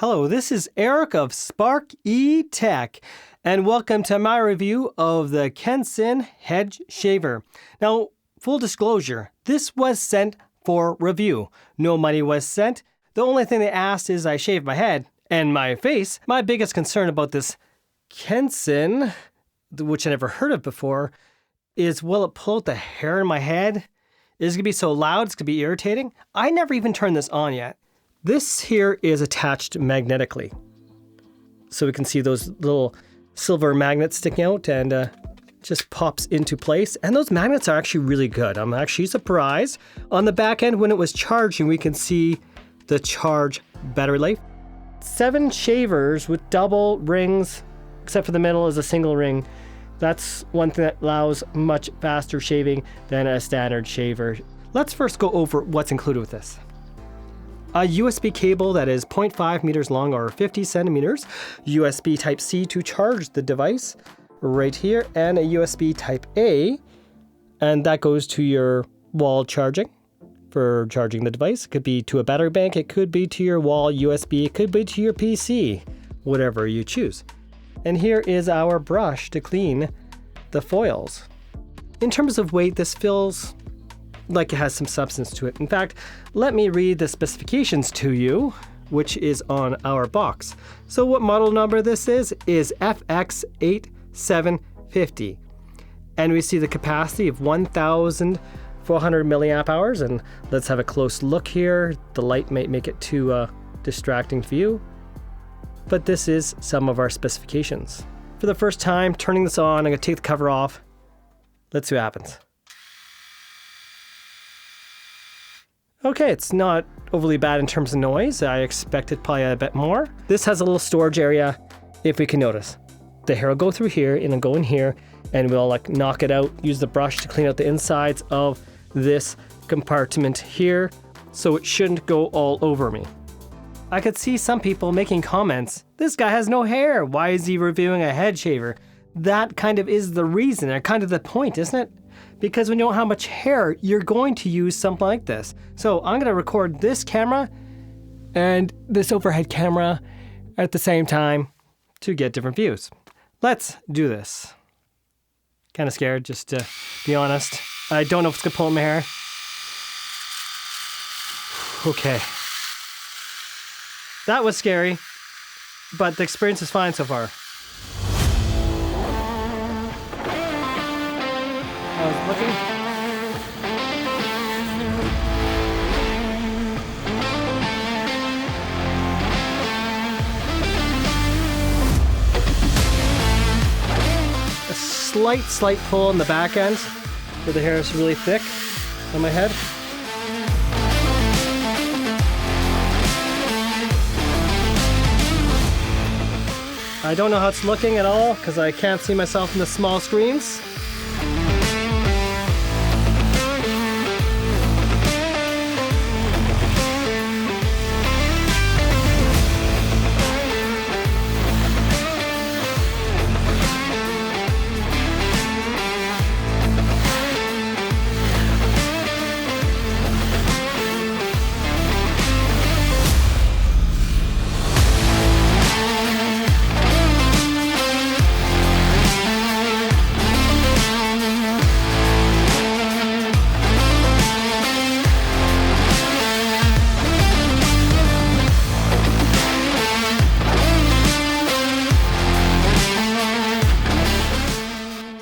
Hello, this is Eric of Spark E-Tech, and welcome to my review of the Kensen Hedge Shaver. Now, full disclosure, this was sent for review. No money was sent. The only thing they asked is I shave my head and my face. My biggest concern about this Kensen, which I never heard of before, is will it pull out the hair in my head? Is it going to be so loud it's going to be irritating? I never even turned this on yet. This here is attached magnetically. So we can see those little silver magnets sticking out and just pops into place. And those magnets are actually really good. I'm actually surprised. On the back end, when it was charging, we can see the charge battery life. 7 shavers with double rings, except for the middle is a single ring. That's one thing that allows much faster shaving than a standard shaver. Let's first go over what's included with this. A USB cable that is 0.5 meters long or 50 centimeters, USB Type-C to charge the device right here, and a USB Type-A, and that goes to your wall charging for charging the device. It could be to a battery bank, it could be to your wall USB, it could be to your PC, whatever you choose. And here is our brush to clean the foils. In terms of weight, this feels like it has some substance to it. In fact, let me read the specifications to you, which is on our box. So what model number this is FX8750. And we see the capacity of 1,400 milliamp hours. And let's have a close look here. The light might make it too distracting for you. But this is some of our specifications. For the first time, turning this on, I'm gonna take the cover off. Let's see what happens. Okay, it's not overly bad in terms of noise. I expected probably a bit more. This has a little storage area, if we can notice. The hair will go through here and it'll go in here, and we'll like knock it out, use the brush to clean out the insides of this compartment here, so it shouldn't go all over me. I could see some people making comments, this guy has no hair, why is he reviewing a head shaver? That kind of is the reason, or kind of the point, isn't it? Because when you don't have much hair, you're going to use something like this. So I'm gonna record this camera and this overhead camera at the same time to get different views. Let's do this. Kind of scared, just to be honest. I don't know if it's gonna pull out my hair. Okay. That was scary, but the experience is fine so far. I was looking. A slight pull in the back end where the hair is really thick on my head. I don't know how it's looking at all because I can't see myself in the small screens.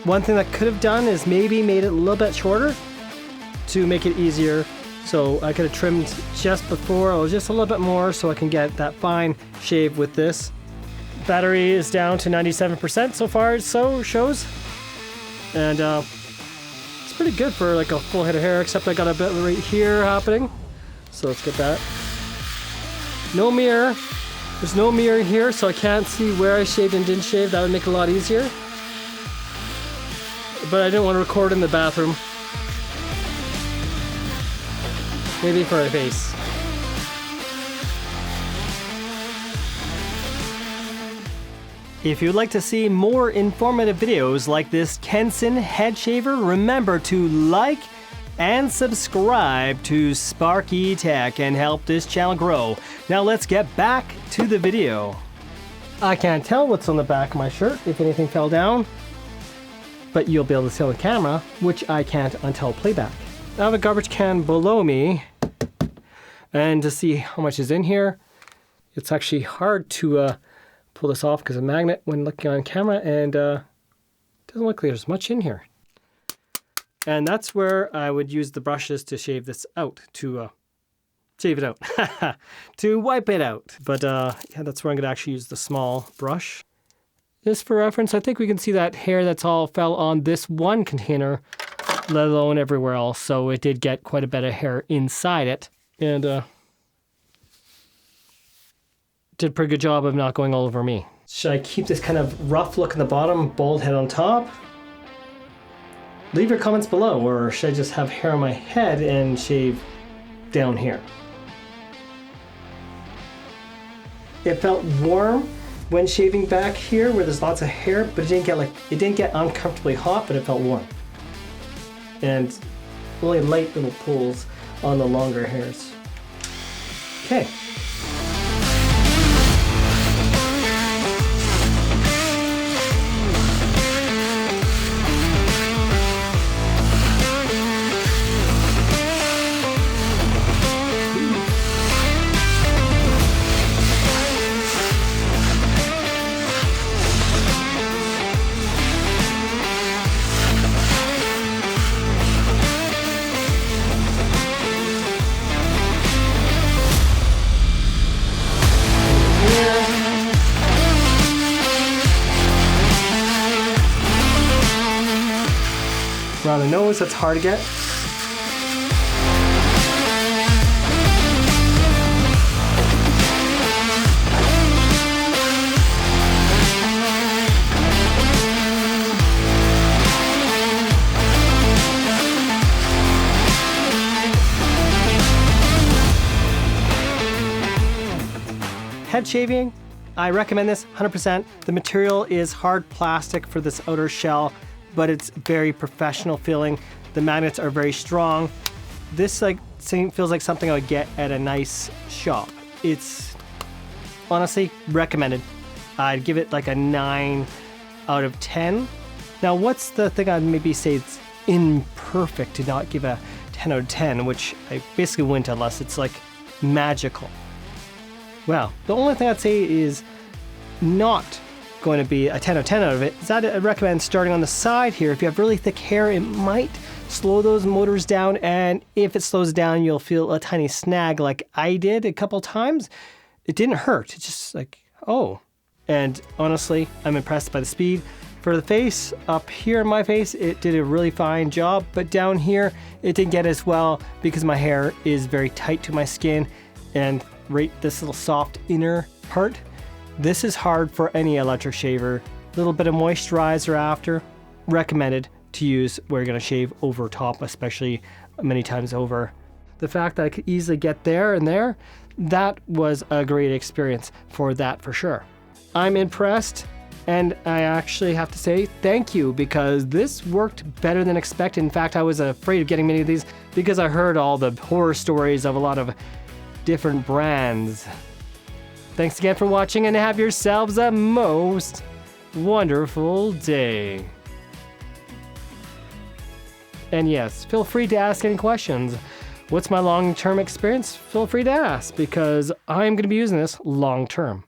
One thing that could have done is maybe made it a little bit shorter to make it easier. So I could have trimmed just before, or just a little bit more, so I can get that fine shave with this. Battery is down to 97% so far, so shows. And it's pretty good for like a full head of hair, except I got a bit right here happening. So let's get that. No mirror. There's no mirror here, so I can't see where I shaved and didn't shave. That would make it a lot easier. But I didn't want to record in the bathroom. Maybe for a face. If you'd like to see more informative videos like this Kensen head shaver, remember to like and subscribe to Sparky Tech and help this channel grow. Now let's get back to the video. I can't tell what's on the back of my shirt if anything fell down, but you'll be able to see on the camera, which I can't until playback. I have a garbage can below me, and to see how much is in here, it's actually hard to pull this off because of the magnet when looking on camera, and it doesn't look like there's much in here. And that's where I would use the brushes to shave this out, to shave it out, to wipe it out. But yeah, that's where I'm gonna actually use the small brush. Just for reference, I think we can see that hair that's all fell on this one container, let alone everywhere else. So it did get quite a bit of hair inside it. And did a pretty good job of not going all over me. Should I keep this kind of rough look in the bottom, bald head on top? Leave your comments below, or should I just have hair on my head and shave down here? It felt warm when shaving back here where there's lots of hair, but it didn't get uncomfortably hot, but it felt warm. And really light little pulls on the longer hairs. Okay. Around the nose, that's hard to get. Head shaving, I recommend this 100%. The material is hard plastic for this outer shell, but it's very professional feeling. The magnets are very strong. This feels like something I would get at a nice shop. It's honestly recommended. I'd give it like a 9 out of 10. Now what's the thing I'd maybe say it's imperfect to not give a 10 out of 10, which I basically wouldn't unless it's like magical. Well, the only thing I'd say is not going to be a 10 out of 10 out of it is that I recommend starting on the side here. If you have really thick hair, it might slow those motors down, and if it slows down, you'll feel a tiny snag like I did a couple times. It didn't hurt. It's just like, oh. And honestly, I'm impressed by the speed. For the face, up here in my face, it did a really fine job, but down here, it didn't get as well because my hair is very tight to my skin, and right this little soft inner part, this is hard for any electric shaver. A little bit of moisturizer after, recommended to use where you're gonna shave over top, especially many times over. The fact that I could easily get there and there, that was a great experience for that for sure. I'm impressed, and I actually have to say thank you because this worked better than expected. In fact, I was afraid of getting many of these because I heard all the horror stories of a lot of different brands. Thanks again for watching and have yourselves a most wonderful day. And yes, feel free to ask any questions. What's my long-term experience? Feel free to ask because I'm going to be using this long-term.